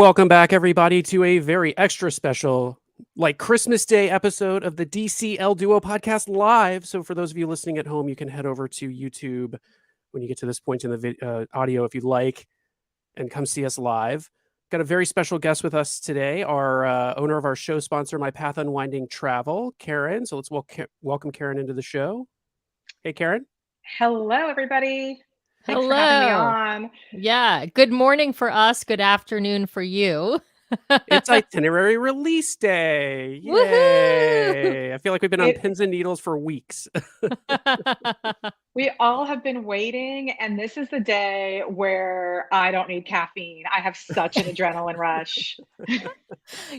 Welcome back, everybody, to a very extra special, like Christmas Day episode of the DCL Duo Podcast Live. So for those of you listening at home, you can head over to YouTube when you get to this point in the audio if you'd like, and come see us live. Got a very special guest with us today, our owner of our show sponsor, My Path Unwinding Travel, Karen. So let's welcome Karen into the show. Hey, Karen. Hello, everybody. Thanks for having me on. Yeah. Good morning for us. Good afternoon for you. It's Itinerary Release Day. Yay. Woohoo! I feel like we've been on pins and needles for weeks. We all have been waiting, and this is the day where I don't need caffeine. I have such an adrenaline rush.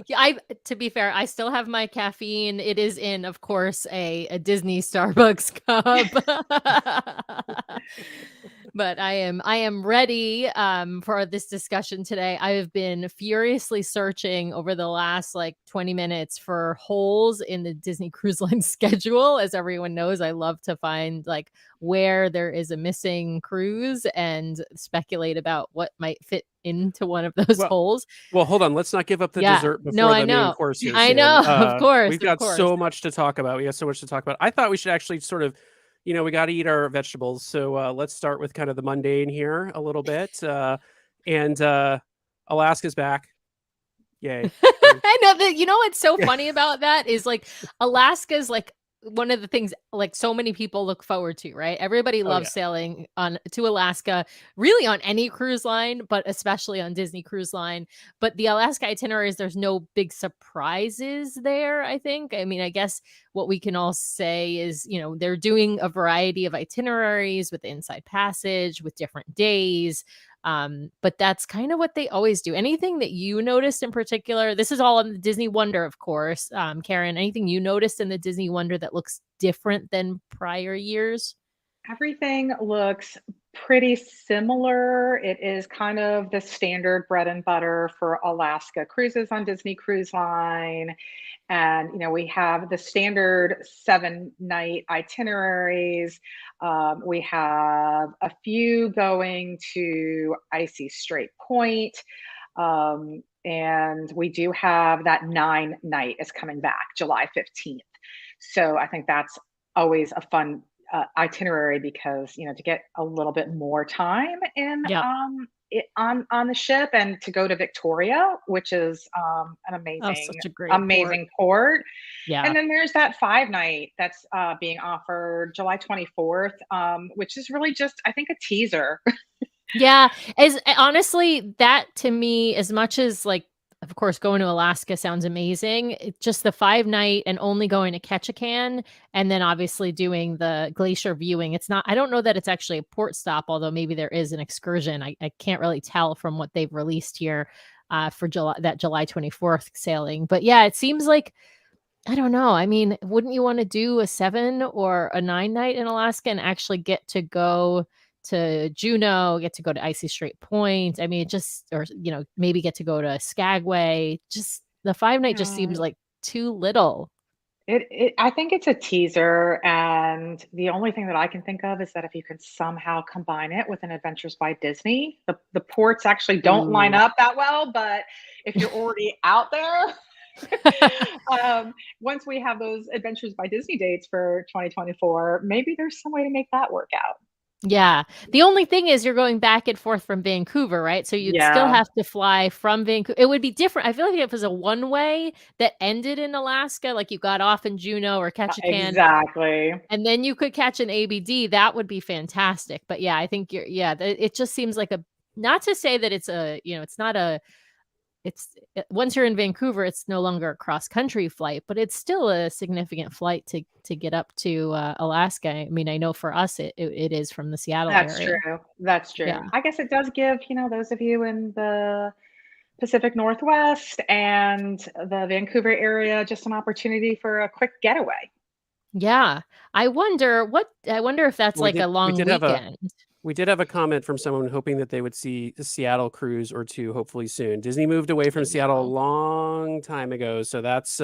Yeah, to be fair, I still have my caffeine. It is in, of course, a Disney Starbucks cup. But I am ready for this discussion today. I have been furiously searching over the last 20 minutes for holes in the Disney Cruise Line schedule. As everyone knows, I love to find where there is a missing cruise and speculate about what might fit into one of those holes. Well, hold on. Let's not give up the dessert before the main course here. I know, of course. We've got so much to talk about. I thought we should actually sort of, we got to eat our vegetables. So let's start with kind of the mundane here a little bit. And Alaska's back. Yay. I know that. You know what's so funny about that is Alaska's one of the things so many people look forward to, right? Everybody loves sailing to Alaska, really on any cruise line, but especially on Disney Cruise Line. But the Alaska itineraries, there's no big surprises there, I think. I mean, I guess what we can all say is, they're doing a variety of itineraries with Inside Passage, with different days. But that's kind of what they always do. Anything that you noticed in particular? This is all on the Disney Wonder, of course. Karen, anything you noticed in the Disney Wonder that looks different than prior years? Everything looks pretty similar. It is kind of the standard bread and butter for Alaska cruises on Disney Cruise Line. And, we have the standard 7-night itineraries. We have a few going to Icy Strait Point. And we do have that 9-night is coming back July 15th. So I think that's always a fun itinerary because, to get a little bit more time in on the ship and to go to Victoria, which is an amazing port. Yeah. And then there's that 5-night that's being offered July 24th, which is really just, I think, a teaser. Yeah. Honestly, that to me, as much as of course, going to Alaska sounds amazing. It's just the 5-night and only going to Ketchikan and then obviously doing the glacier viewing. I don't know that it's actually a port stop, although maybe there is an excursion. I can't really tell from what they've released here for July 24th sailing. But yeah, it seems like, I don't know. I mean, wouldn't you want to do a 7 or a 9-night in Alaska and actually get to go to Juneau, get to go to Icy Strait Point? I mean, maybe get to go to Skagway. Just the 5-night just seems like too little. I think it's a teaser, and the only thing that I can think of is that if you can somehow combine it with an Adventures by Disney, the ports actually don't line up that well, but if you're already out there, once we have those Adventures by Disney dates for 2024, maybe there's some way to make that work out. Yeah. The only thing is you're going back and forth from Vancouver, right? So you'd still have to fly from Vancouver. It would be different. I feel like if it was a one-way that ended in Alaska, like you got off in Juneau or Ketchikan. Exactly. And then you could catch an ABD. That would be fantastic. But yeah, I think it just seems like not to say that once you're in Vancouver, it's no longer a cross-country flight, but it's still a significant flight to get up to Alaska. I mean, I know for us, it is from the Seattle area. That's true. Yeah. I guess it does give, those of you in the Pacific Northwest and the Vancouver area just an opportunity for a quick getaway. Yeah. I wonder if that's a long weekend. We did have a comment from someone hoping that they would see a Seattle cruise or two, hopefully soon. Disney moved away from Seattle a long time ago, so that's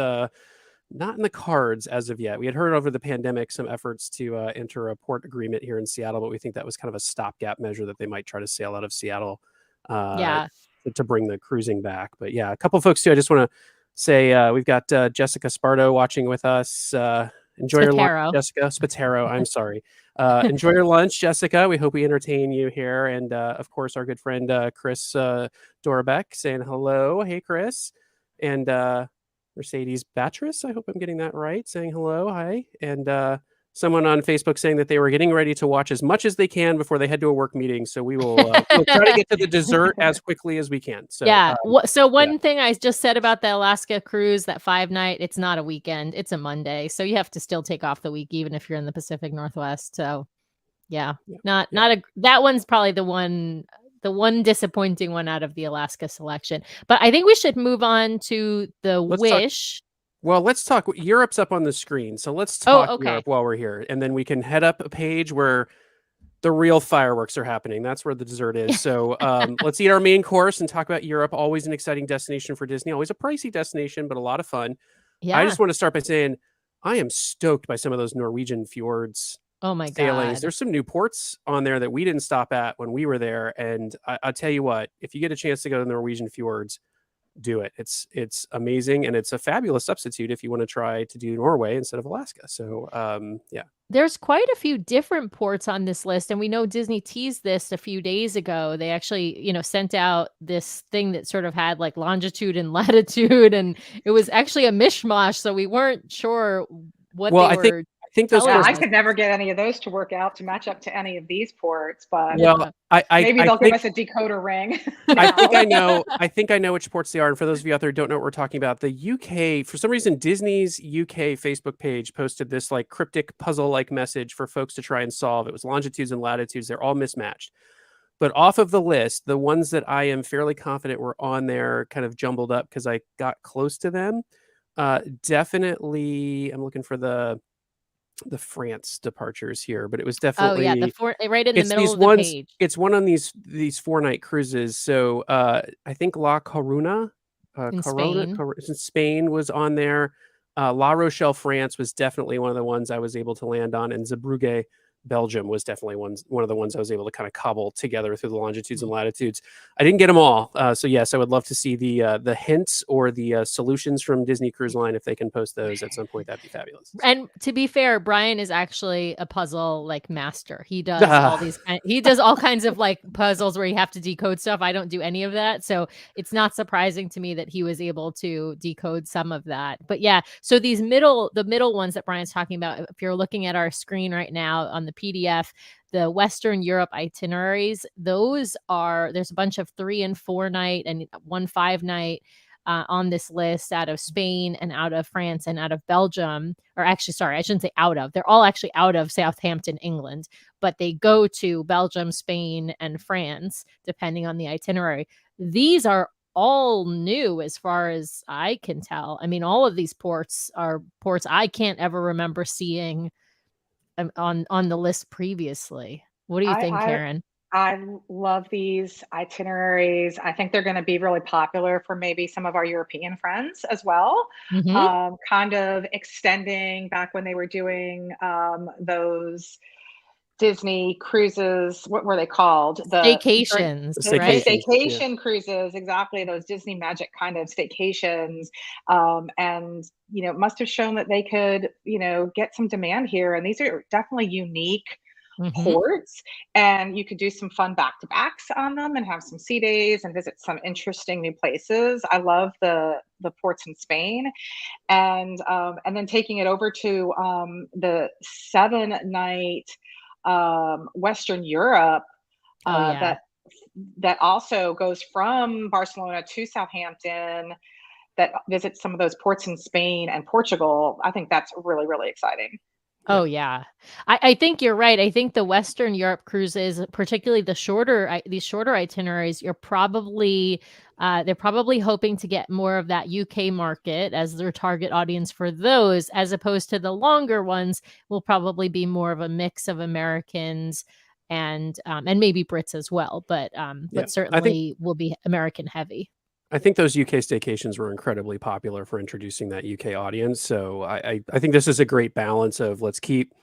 not in the cards as of yet. We had heard over the pandemic some efforts to enter a port agreement here in Seattle, but we think that was kind of a stopgap measure that they might try to sail out of Seattle to bring the cruising back. But yeah, a couple folks too. I just want to say we've got Jessica Sparto watching with us. Enjoy your lunch, Jessica. Spataro, I'm sorry. Enjoy your lunch, Jessica. We hope we entertain you here. And of course, our good friend Chris Dorbeck saying hello. Hey, Chris. And Mercedes Batris, I hope I'm getting that right, saying hello. Hi. And someone on Facebook saying that they were getting ready to watch as much as they can before they head to a work meeting. So we'll try to get to the dessert as quickly as we can. So yeah. So one thing I just said about the Alaska cruise, that 5-night, it's not a weekend, it's a Monday. So you have to still take off the week, even if you're in the Pacific Northwest. So not that one's probably the one disappointing one out of the Alaska selection. But I think we should move on to the Wish. Let's talk. Europe's up on the screen. So let's talk Europe while we're here. And then we can head up a page where the real fireworks are happening. That's where the dessert is. So let's eat our main course and talk about Europe. Always an exciting destination for Disney. Always a pricey destination, but a lot of fun. Yeah. I just want to start by saying I am stoked by some of those Norwegian fjords. Oh my sailings. God. There's some new ports on there that we didn't stop at when we were there. And I'll tell you what, if you get a chance to go to the Norwegian fjords, do it. It's amazing, and it's a fabulous substitute if you want to try to do Norway instead of Alaska. So there's quite a few different ports on this list, and we know Disney teased this a few days ago. They actually sent out this thing that sort of had like longitude and latitude, and it was actually a mishmash, so we weren't sure what they were. I think those. I could never get any of those to work out to match up to any of these ports, but maybe they'll give us a decoder ring. I think I know which ports they are. And for those of you out there who don't know what we're talking about, the UK, for some reason, Disney's UK Facebook page posted this like cryptic puzzle-like message for folks to try and solve. It was longitudes and latitudes. They're all mismatched. But off of the list, the ones that I am fairly confident were on there, kind of jumbled up because I got close to them. Definitely, I'm looking for the France departures here, but it was definitely right in the middle of the page. It's one on these 4-night cruises. So I think La Coruna, in Spain was on there. La Rochelle, France was definitely one of the ones I was able to land on, and Zeebrugge, Belgium was definitely one of the ones I was able to kind of cobble together through the longitudes and latitudes. I didn't get them all. So yes, I would love to see the hints or the solutions from Disney Cruise Line. If they can post those at some point, that'd be fabulous. And to be fair, Brian is actually a puzzle like master. He does all kinds of like puzzles where you have to decode stuff. I don't do any of that. So it's not surprising to me that he was able to decode some of that. But yeah, so the middle ones that Brian's talking about, if you're looking at our screen right now on the PDF, the Western Europe itineraries, there's a bunch of 3- and 4-night and 1 5-night on this list out of Spain and out of France and out of Belgium. Or actually, sorry, I shouldn't say out of. They're all actually out of Southampton, England, but they go to Belgium, Spain, and France, depending on the itinerary. These are all new as far as I can tell. I mean, all of these ports are ports I can't ever remember seeing on the list previously. What do you think, Karen? I love these itineraries. I think they're going to be really popular for maybe some of our European friends as well. Mm-hmm. Kind of extending back when they were doing those Disney cruises. What were they called? Staycations. Staycation cruises. Exactly. Those Disney magic kind of staycations. And, must have shown that they could, get some demand here. And these are definitely unique ports, and you could do some fun back-to-backs on them and have some sea days and visit some interesting new places. I love the ports in Spain, and then taking it over to the 7-night Western Europe that also goes from Barcelona to Southampton, that visits some of those ports in Spain and Portugal. I think that's really, really exciting. Oh yeah, I think you're right. I think the Western Europe cruises, particularly these shorter itineraries, they're probably hoping to get more of that UK market as their target audience for those, as opposed to the longer ones will probably be more of a mix of Americans and maybe Brits as well, but certainly will be American heavy. I think those UK staycations were incredibly popular for introducing that UK audience. So I think this is a great balance of let's keep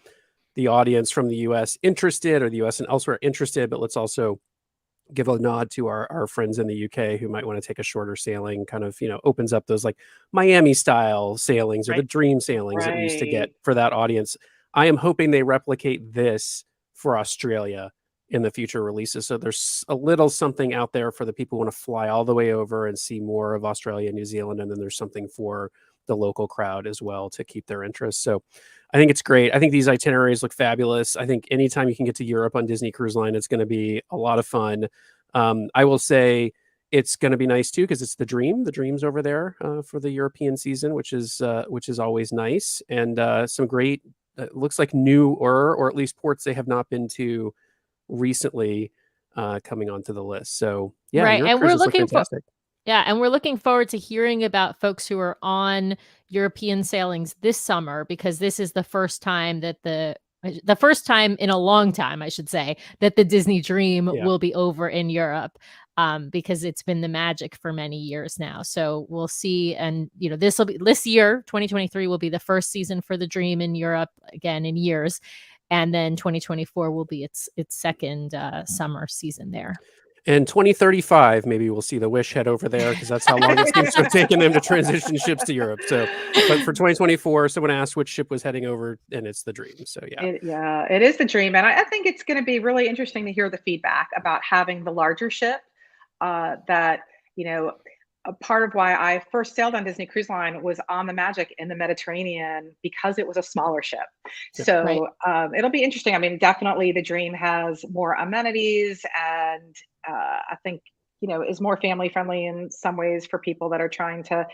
the audience from the US interested, or the US and elsewhere interested, but let's also give a nod to our friends in the UK who might want to take a shorter sailing, kind of, opens up those like Miami style sailings or the Right. dream sailings that we used to get Right. for that audience. I am hoping they replicate this for Australia in the future releases. So there's a little something out there for the people who want to fly all the way over and see more of Australia and New Zealand. And then there's something for the local crowd as well to keep their interest. So I think it's great. I think these itineraries look fabulous. I think anytime you can get to Europe on Disney Cruise Line, it's going to be a lot of fun. I will say it's going to be nice too because it's the Dream's over there for the European season, which is always nice, and some great looks like newer or at least ports they have not been to recently coming onto the list. So yeah, Right. Europe And we're cruises look looking for fantastic. and we're looking forward to hearing about folks who are on European sailings this summer, because this is the first time that the first time in a long time, I should say, that the Disney Dream Yeah. will be over in Europe, because it's been the magic for many years now. So we'll see. And, this year, 2023 will be the first season for the Dream in Europe again in years. And then 2024 will be its second summer season there. In 2035, maybe we'll see the Wish head over there because that's how long it seems to have taken them to transition ships to Europe. So, but for 2024, someone asked which ship was heading over, and it's the Dream. So yeah, It is the Dream, and I think it's going to be really interesting to hear the feedback about having the larger ship. That a part of why I first sailed on Disney Cruise Line was on the Magic in the Mediterranean because it was a smaller ship. Yeah. So it'll be interesting. I mean, definitely the Dream has more amenities, and I think is more family friendly in some ways for people that are trying to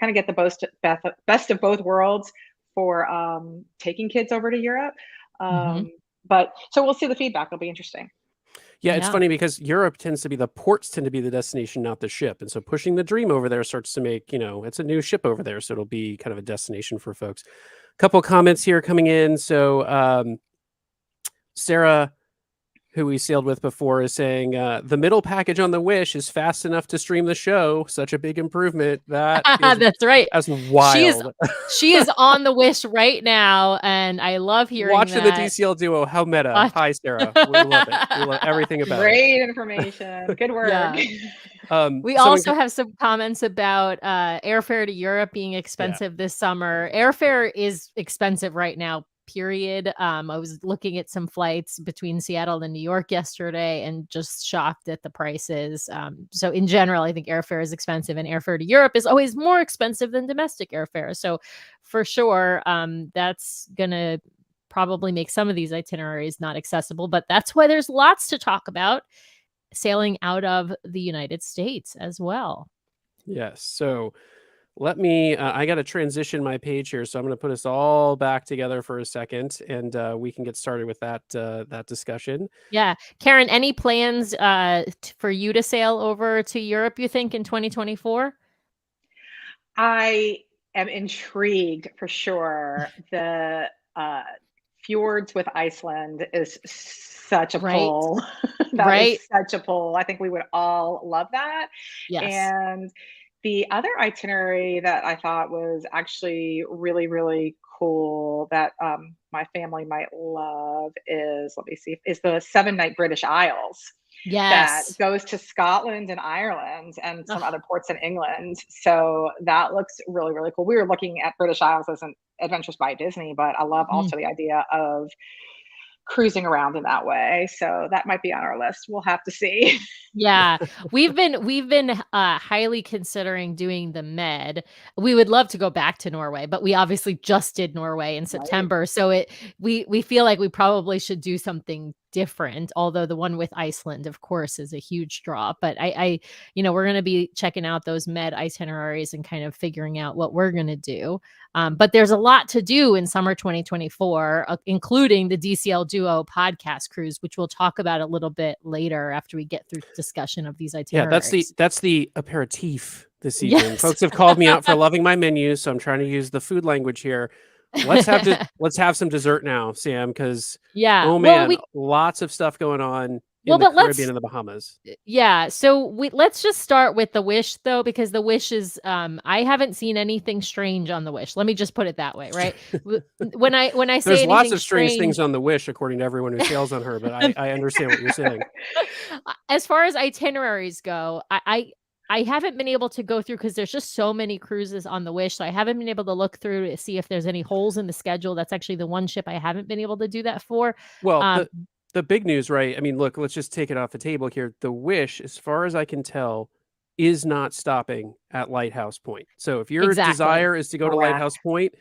kind of get the best of both worlds for taking kids over to Europe. But so we'll see the feedback. It'll be interesting. Yeah, it's funny because Europe the ports tend to be the destination, not the ship. And so pushing the Dream over there starts to make, it's a new ship over there. So it'll be kind of a destination for folks. A couple comments here coming in. So Sarah, who we sailed with before, is saying the middle package on the Wish is fast enough to stream the show. Such a big improvement. That's right. That's wild. She is on the Wish right now, and I love hearing watching that. the DCL duo. How meta. Hi, Sarah. We love it. We love everything about Great information. Good work. Yeah. We also have some comments about airfare to Europe being expensive this summer. Airfare is expensive right now. Period. I was looking at some flights between Seattle and New York yesterday and just shocked at the prices. So in general, I think airfare is expensive, and airfare to Europe is always more expensive than domestic airfare. So for sure, that's going to probably make some of these itineraries not accessible, but that's why there's lots to talk about sailing out of the United States as well. Yes. So let me, I got to transition my page here. So I'm going to put us all back together for a second, and we can get started with that discussion. Yeah. Karen, any plans for you to sail over to Europe, you think, in 2024? I am intrigued for sure. The fjords with Iceland is such a pull. That is such a pull. I think we would all love that. Yes. And the other itinerary that I thought was actually really, really cool that my family might love is, is the 7-night British Isles. Yes. That goes to Scotland and Ireland and some other ports in England. So that looks really, really cool. We were looking at British Isles as an Adventures by Disney, but I love also the idea of cruising around in that way. So that might be on our list. We'll have to see. Yeah, we've been highly considering doing the Med. We would love to go back to Norway, but we obviously just did Norway in September. So we feel like we probably should do something different, although the one with Iceland, of course, is a huge draw. But I we're going to be checking out those Med itineraries and kind of figuring out what we're going to do. But there's a lot to do in summer 2024, including the DCL Duo podcast cruise, which we'll talk about a little bit later after we get through discussion of these itineraries. Yeah, that's the aperitif this evening. Yes. Folks have called me out for loving my menu, so I'm trying to use the food language here. Let's have some dessert now, Sam, because oh man, lots of stuff going on in the Caribbean and the Bahamas. Yeah. So let's just start with the Wish, though, because the Wish is I haven't seen anything strange on the Wish. Let me just put it that way, right? When I say there's lots anything of strange things on the Wish, according to everyone who sails on her, but I understand what you're saying. As far as itineraries go, I haven't been able to go through because there's just so many cruises on the Wish. So I haven't been able to look through to see if there's any holes in the schedule. That's actually the one ship I haven't been able to do that for. Well, the big news, right? I mean, look, let's just take it off the table here. The Wish, as far as I can tell, is not stopping at Lighthouse Point. So if your desire is to go to Lighthouse Point,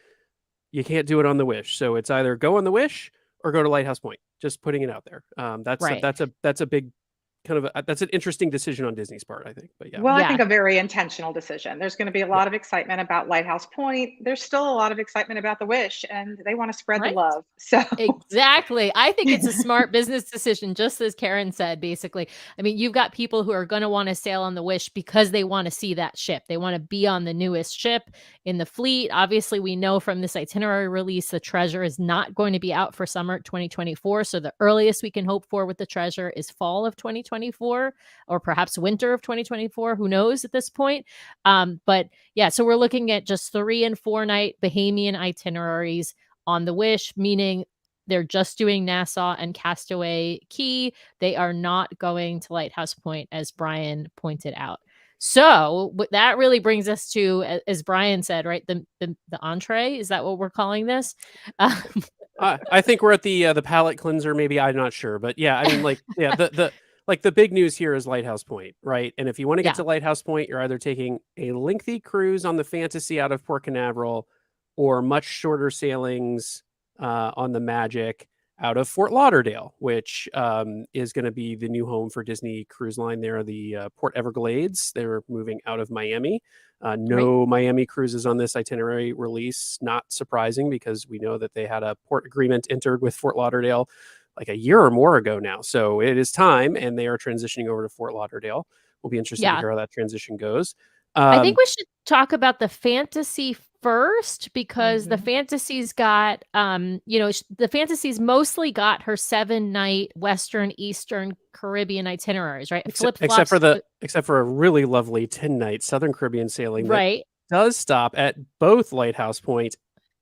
you can't do it on the Wish. So it's either go on the Wish or go to Lighthouse Point. Just putting it out there. That's a big kind of that's an interesting decision on Disney's part, I think. But yeah. Well, I think a very intentional decision. There's going to be a lot of excitement about Lighthouse Point. There's still a lot of excitement about the Wish, and they want to spread the love. So exactly. I think it's a smart business decision, just as Karen said, basically. I mean, you've got people who are going to want to sail on the Wish because they want to see that ship. They want to be on the newest ship in the fleet. Obviously, we know from this itinerary release, the Treasure is not going to be out for summer 2024. So the earliest we can hope for with the Treasure is fall of 2024 or perhaps winter of 2024. Who knows at this point? But yeah, so we're looking at just 3 and 4 night Bahamian itineraries on the Wish, meaning they're just doing Nassau and Castaway Cay. They are not going to Lighthouse Point, as Brian pointed out. So that really brings us to, as Brian said, right, the entree. Is that what we're calling this? I think we're at the palate cleanser. Maybe, I'm not sure, but yeah, I mean, like, yeah, the big news here is Lighthouse Point, right? And if you want to get to Lighthouse Point, you're either taking a lengthy cruise on the Fantasy out of Port Canaveral, or much shorter sailings on the Magic out of Fort Lauderdale, which is going to be the new home for Disney Cruise Line. They're the Port Everglades. They're moving out of Miami. No Miami cruises on this itinerary release. Not surprising, because we know that they had a port agreement entered with Fort Lauderdale like a year or more ago now. So it is time, and they are transitioning over to Fort Lauderdale. We'll be interested to hear how that transition goes. I think we should talk about the Fantasy first, because the Fantasy's got, the Fantasy's mostly got her 7-night Western, Eastern Caribbean itineraries, right? Except for a really lovely 10-night Southern Caribbean sailing that does stop at both Lighthouse Point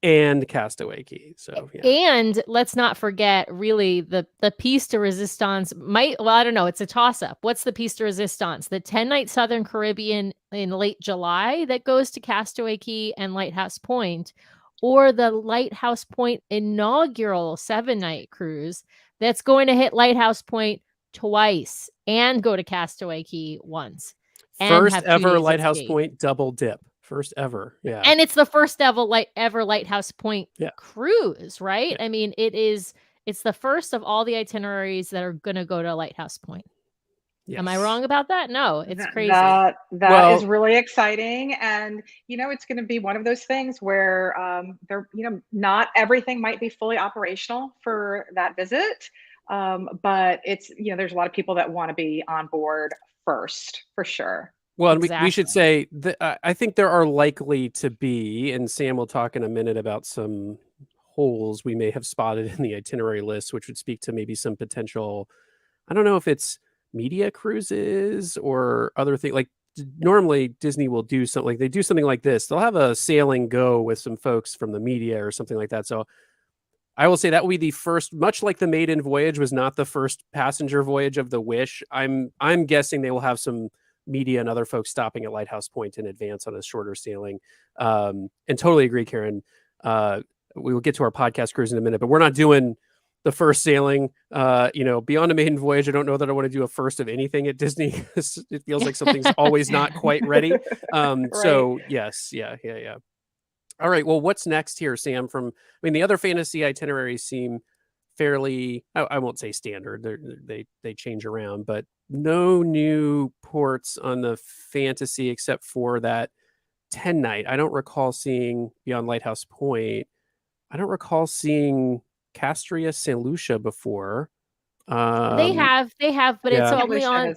and Castaway Cay. So and let's not forget, really, the piece de resistance I don't know, it's a toss-up. What's the piece de resistance? The 10-night Southern Caribbean in late July that goes to Castaway Cay and Lighthouse Point, or the Lighthouse Point inaugural 7-night cruise that's going to hit Lighthouse Point twice and go to Castaway Cay once. First ever Lighthouse Point double dip. First ever, and it's the first ever Lighthouse Point cruise, right? I mean, it's the first of all the itineraries that are going to go to Lighthouse Point. Yes. Am I wrong about that? No, it's crazy. That is really exciting, and it's going to be one of those things where not everything might be fully operational for that visit, but it's there's a lot of people that want to be on board first, for sure. Well, and we should say that I think there are likely to be, and Sam will talk in a minute about some holes we may have spotted in the itinerary list, which would speak to maybe some potential, I don't know if it's media cruises or other things. Like normally Disney will do something, like they do something like this. They'll have a sailing go with some folks from the media or something like that. So I will say that will be the first, much like the maiden voyage was not the first passenger voyage of the Wish. I'm guessing they will have some media and other folks stopping at Lighthouse Point in advance on a shorter sailing. And totally agree, Karen. We will get to our podcast cruise in a minute, but we're not doing the first sailing, beyond a maiden voyage. I don't know that I want to do a first of anything at Disney. It feels like something's always not quite ready. So yes. Yeah. All right. Well, what's next here, Sam? The other fantasy itineraries seem fairly, I won't say standard. They change around, but no new ports on the Fantasy except for that 10-night. I don't recall seeing beyond Lighthouse Point. I don't recall seeing Castria St. Lucia before. They have, but it's only on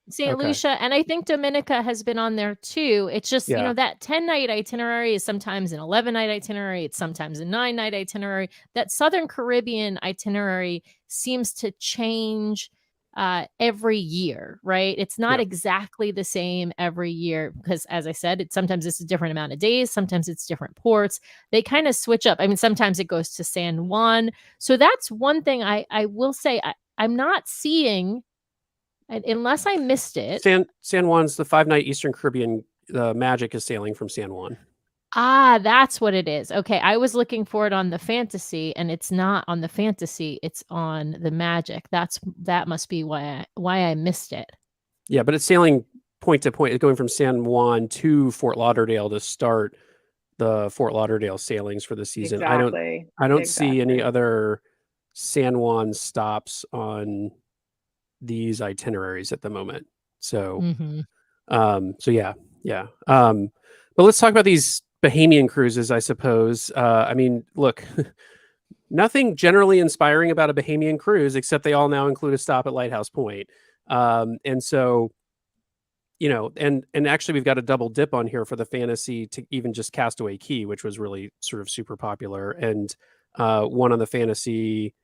St. Okay. Lucia, and I think Dominica has been on there too. It's just that 10-night itinerary is sometimes an 11-night itinerary. It's sometimes a 9-night itinerary. That Southern Caribbean itinerary seems to change every year, right? It's not Yeah. exactly the same every year because, as I said, sometimes it's a different amount of days, sometimes it's different ports. They kind of switch up. I mean, sometimes it goes to San Juan. So that's one thing I will say I'm not seeing, unless I missed it. San Juan's the 5-night Eastern Caribbean. The Magic is sailing from San Juan. Ah, that's what it is. Okay, I was looking for it on the Fantasy, and it's not on the Fantasy. It's on the Magic. That must be why I missed it. Yeah, but it's sailing point to point. It's going from San Juan to Fort Lauderdale to start the Fort Lauderdale sailings for the season. Exactly. I don't see any other San Juan stops on these itineraries at the moment. So, so yeah. But let's talk about these Bahamian cruises, I suppose. I mean, look, nothing generally inspiring about a Bahamian cruise, except they all now include a stop at Lighthouse Point. And so, and actually we've got a double dip on here for the Fantasy to even just Castaway Cay, which was really sort of super popular. And one on the Fantasy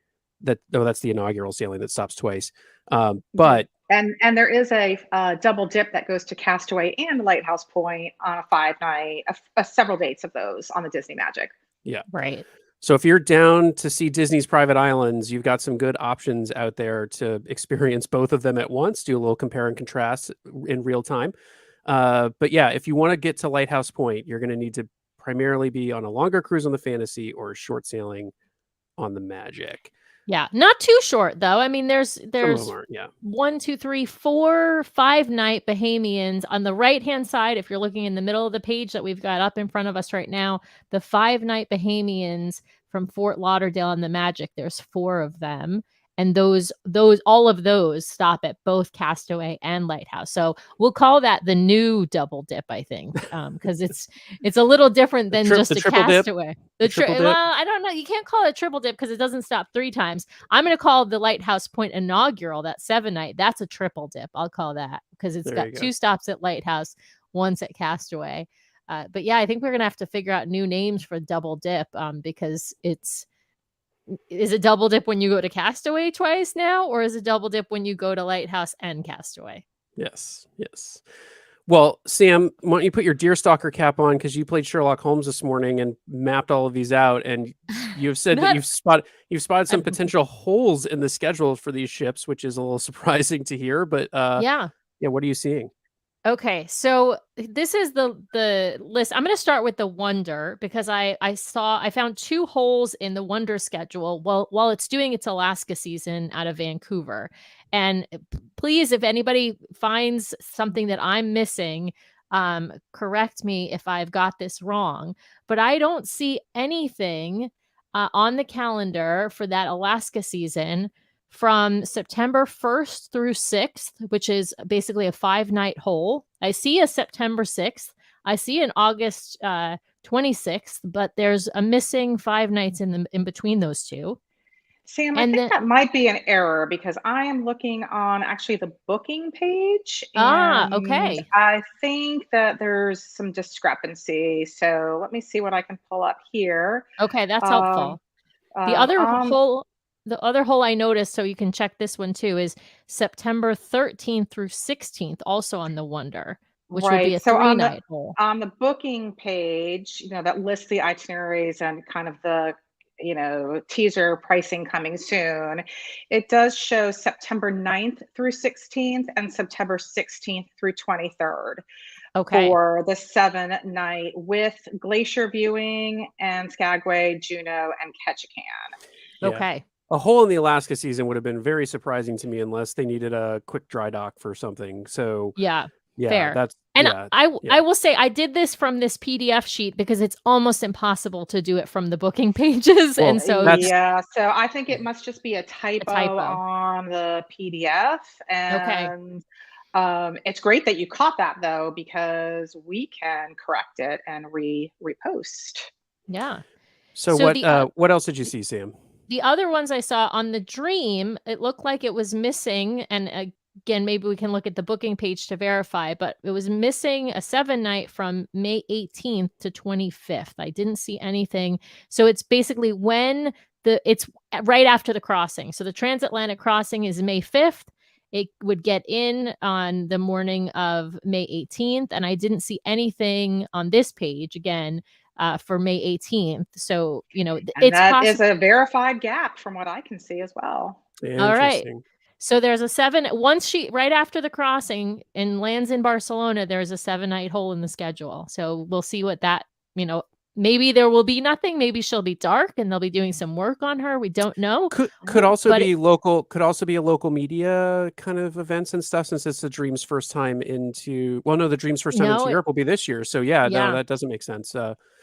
that's the inaugural sailing that stops twice. But and there is a double dip that goes to Castaway and Lighthouse Point on a 5-night, several dates of those on the Disney Magic. Yeah. Right. So if you're down to see Disney's private islands, you've got some good options out there to experience both of them at once, do a little compare and contrast in real time. But yeah, if you want to get to Lighthouse Point, you're going to need to primarily be on a longer cruise on the Fantasy or a short sailing on the Magic. Yeah, not too short though. I mean, there's 1, 2, 3, 4, 5-night Bahamians on the right-hand side. If you're looking in the middle of the page that we've got up in front of us right now, the 5-night Bahamians from Fort Lauderdale on the Magic. There's 4 of them, and all of those stop at both Castaway and Lighthouse. So we'll call that the new double dip, I think, because it's a little different than just a Castaway. Well, I don't know. You can't call it a triple dip because it doesn't stop 3 times. I'm going to call the Lighthouse Point inaugural, that 7-night. That's a triple dip. I'll call that because it's got 2 stops at Lighthouse, once at Castaway. But yeah, I think we're going to have to figure out new names for double dip because is it double dip when you go to Castaway twice now, or is it double dip when you go to Lighthouse and Castaway? Yes. Well, Sam, why don't you put your Deerstalker cap on, because you played Sherlock Holmes this morning and mapped all of these out, and you've said that you've spotted some potential holes in the schedule for these ships, which is a little surprising to hear. But yeah, what are you seeing? Okay, so this is the list. I'm going to start with the Wonder because I found 2 holes in the Wonder schedule while it's doing its Alaska season out of Vancouver. And please, if anybody finds something that I'm missing, correct me if I've got this wrong. But I don't see anything on the calendar for that Alaska season from September 1st through 6th, which is basically a 5-night hole. I see a September 6th. I see an August 26th, but there's a missing 5 nights in between those 2. Sam, I think that might be an error because I am looking on actually the booking page. Okay. I think that there's some discrepancy. So let me see what I can pull up here. Okay, that's helpful. The other hole I noticed, so you can check this one too, is September 13th through 16th, also on the Wonder, which would be a 3-night hole. On the booking page, that lists the itineraries and kind of the, teaser pricing coming soon. It does show September 9th through 16th and September 16th through 23rd. Okay. For the 7-night with glacier viewing and Skagway, Juneau, and Ketchikan. Yeah. Okay. A hole in the Alaska season would have been very surprising to me unless they needed a quick dry dock for something. So yeah, fair. I will say I did this from this PDF sheet because it's almost impossible to do it from the booking pages. Well, and so so I think it must just be a typo on the PDF. And it's great that you caught that though, because we can correct it and repost. Yeah. So what else did you see, Sam? The other ones I saw on the Dream, it looked like it was missing. And again, maybe we can look at the booking page to verify, but it was missing a 7-night from May 18th to 25th. I didn't see anything. So it's basically when it's right after the crossing. So the transatlantic crossing is May 5th. it would get in on the morning of May 18th. And I didn't see anything on this page again for May 18th. So, And it's that is possible. a verified gap from what I can see as well. All right. Interesting. So there's a right after the crossing and lands in Barcelona, there's a 7-night hole in the schedule. So we'll see what that, maybe there will be nothing. Maybe she'll be dark and they'll be doing some work on her. We don't know. Could also But be local. Could also be a local media kind of events and stuff. Since it's the Dream's first time into. Well, no, the Dream's first time into Europe will be this year. So no, that doesn't make sense.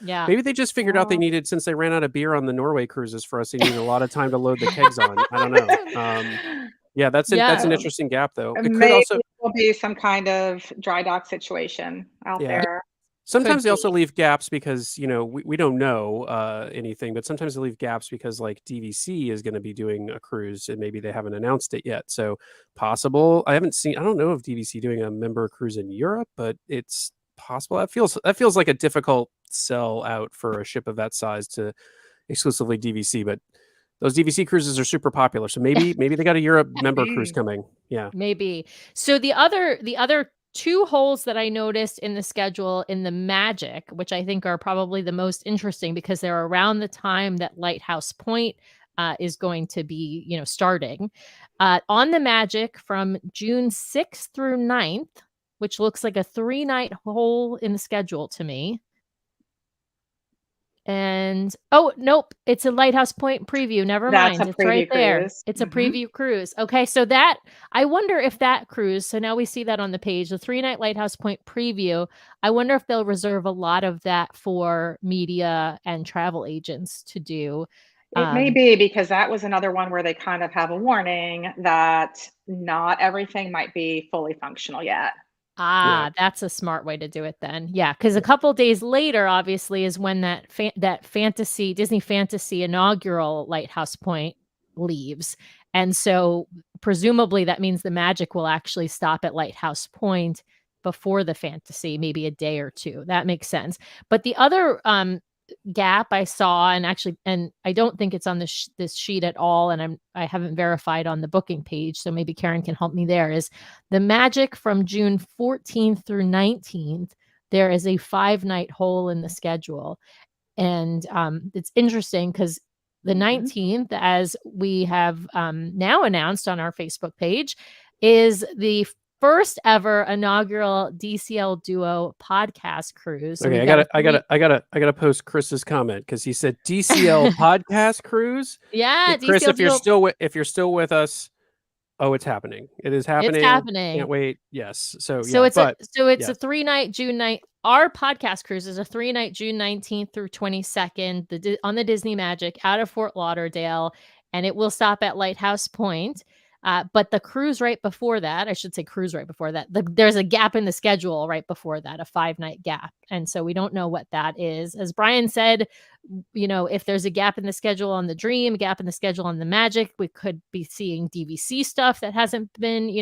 Yeah. Maybe they just figured out they needed, since they ran out of beer on the Norway cruises for us, they needed a lot of time to load the kegs on. I don't know. That's an interesting gap, though. It Maybe could also will be some kind of dry dock situation out there. Sometimes they also leave gaps because, we don't know anything, but sometimes they leave gaps because like DVC is going to be doing a cruise and maybe they haven't announced it yet. So possible. I don't know if DVC doing a member cruise in Europe, but it's possible. That feels like a difficult sell out for a ship of that size to exclusively DVC, but those DVC cruises are super popular. So maybe they got a Europe member cruise coming. Yeah. Maybe. So the other 2 holes that I noticed in the schedule in the Magic, which I think are probably the most interesting because they're around the time that Lighthouse Point is going to be, starting. On the Magic from June 6th through 9th, which looks like a 3-night hole in the schedule to me. And nope, it's a Lighthouse Point preview. Never mind. It's right there. It's a preview cruise. Okay, so that I wonder if that cruise, so now we see that on the page, the 3-night Lighthouse Point preview. I wonder if they'll reserve a lot of that for media and travel agents to do. It may be, because that was another one where they kind of have a warning that not everything might be fully functional yet. That's a smart way to do it then. Yeah, because a couple days later, obviously, is when that Disney Fantasy inaugural Lighthouse Point leaves. And so presumably that means the Magic will actually stop at Lighthouse Point before the Fantasy, maybe a day or 2. That makes sense. But the other gap I saw, and I don't think it's on this sheet at all, and I haven't verified on the booking page, so maybe Karen can help me there, is the Magic from June 14th through 19th. There is a 5-night hole in the schedule, and it's interesting because the 19th, as we have now announced on our Facebook page, is the first ever inaugural DCL Duo podcast cruise. So okay, I gotta post Chris's comment because he said DCL podcast cruise. Yeah, Chris, if you're still with us, it's happening. It is happening. It's happening. Can't wait. Yes. So it's a 3-night June night. Our podcast cruise is a 3-night June 19th through 22nd on the Disney Magic out of Fort Lauderdale, and it will stop at Lighthouse Point. But the cruise right before that, there's a gap in the schedule right before that, a 5-night gap. And so we don't know what that is. As Brian said, if there's a gap in the schedule on the Dream, a gap in the schedule on the Magic, we could be seeing DVC stuff that hasn't been,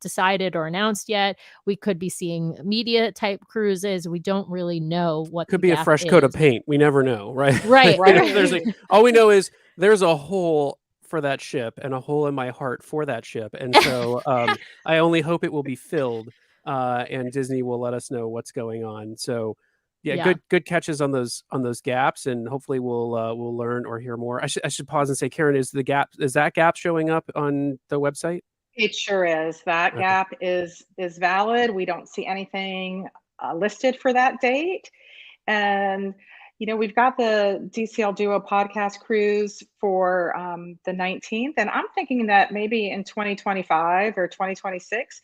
decided or announced yet. We could be seeing media type cruises. We don't really know what could be a fresh coat of paint. We never know, right? Right. All we know is there's a hole for that ship and a hole in my heart for that ship, and so I only hope it will be filled and Disney will let us know what's going on. So good catches on those gaps, and hopefully we'll learn or hear more. I should pause and say, Karen, is that gap showing up on the website? It sure is. That gap is valid. We don't see anything listed for that date, and we've got the DCL Duo podcast cruise for the 19th. And I'm thinking that maybe in 2025 or 2026,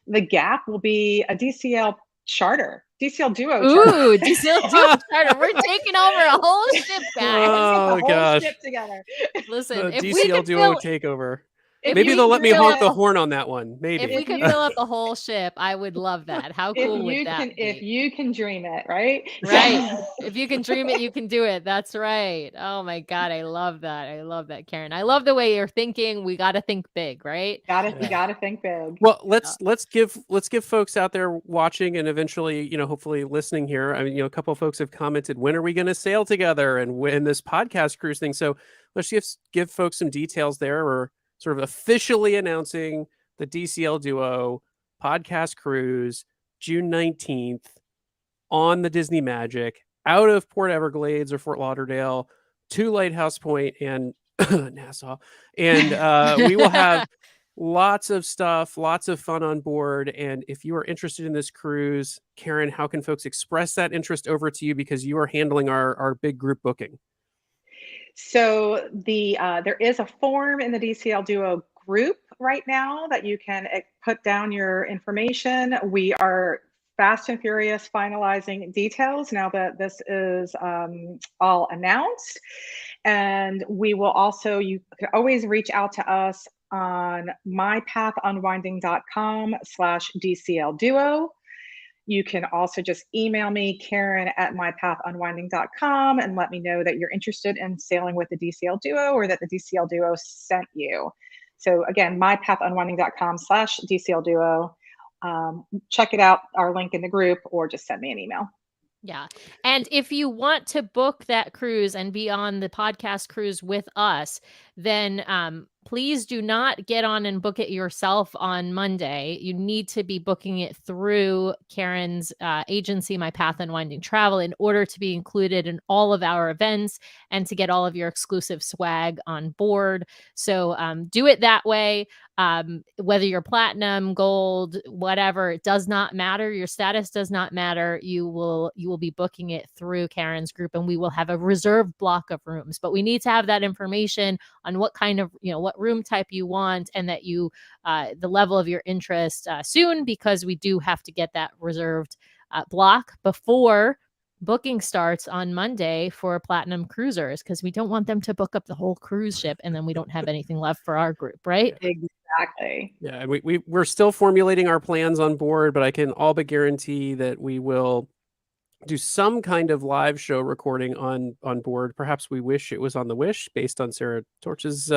the gap will be a DCL charter, DCL Duo charter. Ooh, DCL Duo charter. We're taking over a whole ship, guys. Oh, gosh. Ship together. Listen, if DCL Duo takeover. Maybe they'll let me honk the horn on that one. Maybe. If we could fill up a whole ship, I would love that. How cool would that be? If you can dream it, right? Right. If you can dream it, you can do it. That's right. Oh my God. I love that. I love that, Karen. I love the way you're thinking. We got to think big, right? We got to think big. Well, let's give folks out there watching and eventually, hopefully listening here. I mean, a couple of folks have commented, when are we going to sail together and when this podcast cruise thing? So let's just give folks some details there, or sort of officially announcing the DCL Duo podcast cruise, June 19th, on the Disney Magic, out of Port Everglades or Fort Lauderdale to Lighthouse Point and Nassau. And we will have lots of stuff, lots of fun on board. And if you are interested in this cruise, Karen, how can folks express that interest over to you, because you are handling our big group booking? So there is a form in the DCL Duo group right now that you can put down your information. We are fast and furious finalizing details now that this is all announced. And we will also, you can always reach out to us on mypathunwinding.com/DCL Duo. You can also just email me, Karen at mypathunwinding.com, and let me know that you're interested in sailing with the DCL Duo or that the DCL Duo sent you. So again, mypathunwinding.com/DCL Duo. Check it out, our link in the group, or just send me an email. Yeah. And if you want to book that cruise and be on the podcast cruise with us, then please do not get on and book it yourself on Monday. You need to be booking it through Karen's agency, My Path Unwinding Travel, in order to be included in all of our events and to get all of your exclusive swag on board. So do it that way. Whether you're platinum, gold, whatever, it does not matter. Your status does not matter. You will be booking it through Karen's group, and we will have a reserved block of rooms. But we need to have that information on what kind of, what room type you want, and that you, the level of your interest soon, because we do have to get that reserved block before booking starts on Monday for platinum cruisers, because we don't want them to book up the whole cruise ship and then we don't have anything left for our group, right? Exactly. Yeah, and we're still formulating our plans on board, but I can all but guarantee that we will do some kind of live show recording on board. Perhaps we wish it was on the Wish, based on Sarah Torch's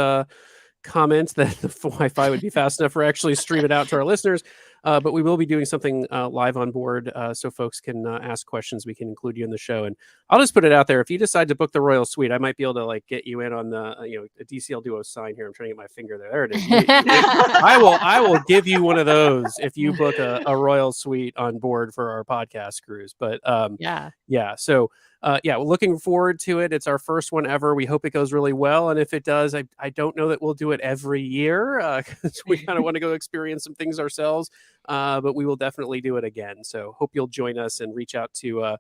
comment that the Wi-Fi would be fast enough for actually stream it out to our listeners. But we will be doing something live on board, so folks can ask questions. We can include you in the show, and I'll just put it out there. If you decide to book the Royal Suite, I might be able to get you in on the a DCL Duo sign here. I'm trying to get my finger there. There it is. I will give you one of those if you book a Royal Suite on board for our podcast cruise. But yeah. So we're looking forward to it. It's our first one ever. We hope it goes really well. And if it does, I don't know that we'll do it every year, because we kind of want to go experience some things ourselves. But we will definitely do it again. So hope you'll join us and reach out to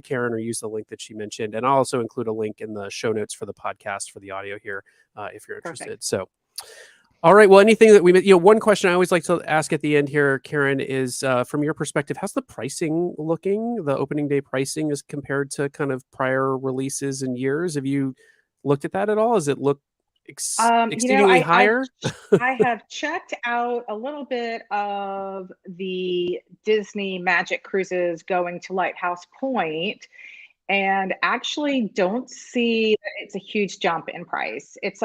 Karen or use the link that she mentioned. And I'll also include a link in the show notes for the podcast for the audio here, if you're interested. Perfect. So, all right. Well, anything that one question I always like to ask at the end here, Karen, is from your perspective, how's the pricing looking? The opening day pricing is compared to kind of prior releases and years. Have you looked at that at all? Does it look exceedingly higher? I have checked out a little bit of the Disney Magic cruises going to Lighthouse Point, and actually don't see that it's a huge jump in price. It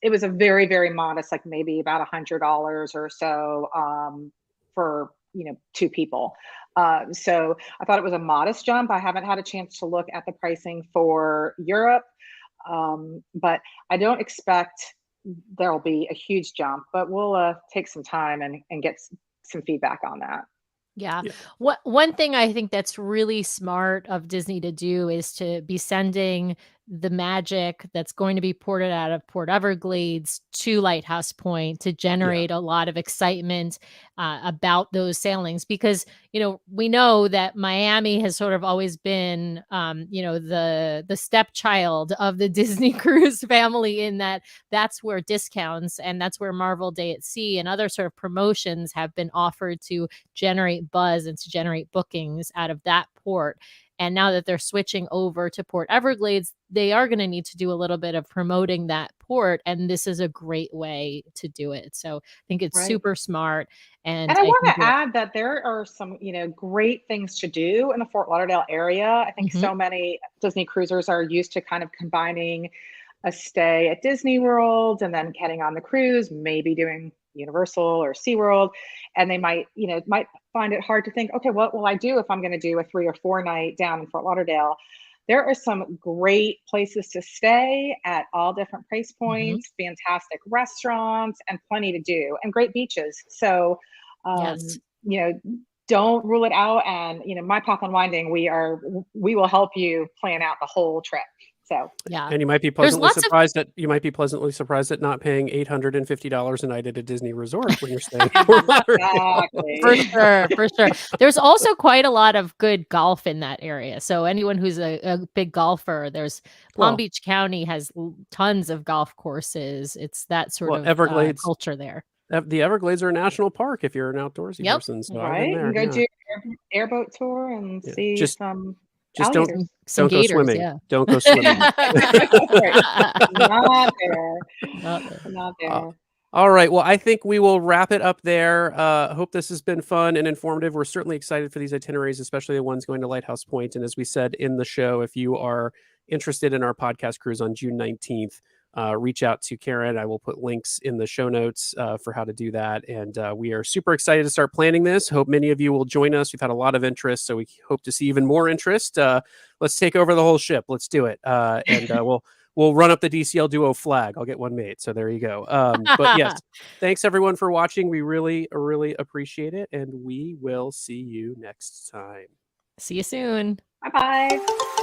was a very, very modest, like maybe about $100 or so for two people. So I thought it was a modest jump. I haven't had a chance to look at the pricing for Europe, but I don't expect there'll be a huge jump. But we'll take some time and get some feedback on that. Yeah. One thing I think that's really smart of Disney to do is to be sending the magic that's going to be ported out of Port Everglades to Lighthouse Point to generate a lot of excitement about those sailings, because we know that Miami has sort of always been the stepchild of the Disney cruise family, in that's where discounts and that's where Marvel Day at Sea and other sort of promotions have been offered to generate buzz and to generate bookings out of that port. And now that they're switching over to Port Everglades, they are going to need to do a little bit of promoting that port. And this is a great way to do it. So I think it's super smart. And I want to add that there are some, great things to do in the Fort Lauderdale area. I think so many Disney cruisers are used to kind of combining a stay at Disney World and then getting on the cruise, maybe doing Universal or SeaWorld, and they might find it hard to think, okay, what will I do if I'm going to do a 3 or 4 night down in Fort Lauderdale? there are some great places to stay at all different price Mhm. points, fantastic restaurants, and plenty to do, and great beaches. So, Yes. you know, don't rule it out. And, My Path Unwinding, we will help you plan out the whole trip. So, Yeah. And you might be There's pleasantly lots of surprised at not paying $850 a night at a Disney resort when you're staying. exactly. for sure. There's also quite a lot of good golf in that area. So anyone who's a big golfer, there's Palm Well- Beach County has tons of golf courses. It's that sort Well, of Everglades- culture there. The Everglades are a national park if you're an outdoorsy Yep. person. So I've Right? been You there. can go yeah. do airboat tour and Yeah. see Just- some Just don't alligators. Some don't go gators, swimming. yeah. Don't go swimming. Not there. Not there. Not there. All right. Well, I think we will wrap it up there. I hope this has been fun and informative. We're certainly excited for these itineraries, especially the ones going to Lighthouse Point. And as we said in the show, if you are interested in our podcast cruise on June 19th, reach out to Karen. I will put links in the show notes for how to do that. And we are super excited to start planning this. Hope many of you will join us. We've had a lot of interest, so we hope to see even more interest. Let's take over the whole ship. Let's do it. And we'll run up the DCL Duo flag. I'll get one made. So there you go. But yes, thanks everyone for watching. We really, really appreciate it. And we will see you next time. See you soon. Bye-bye.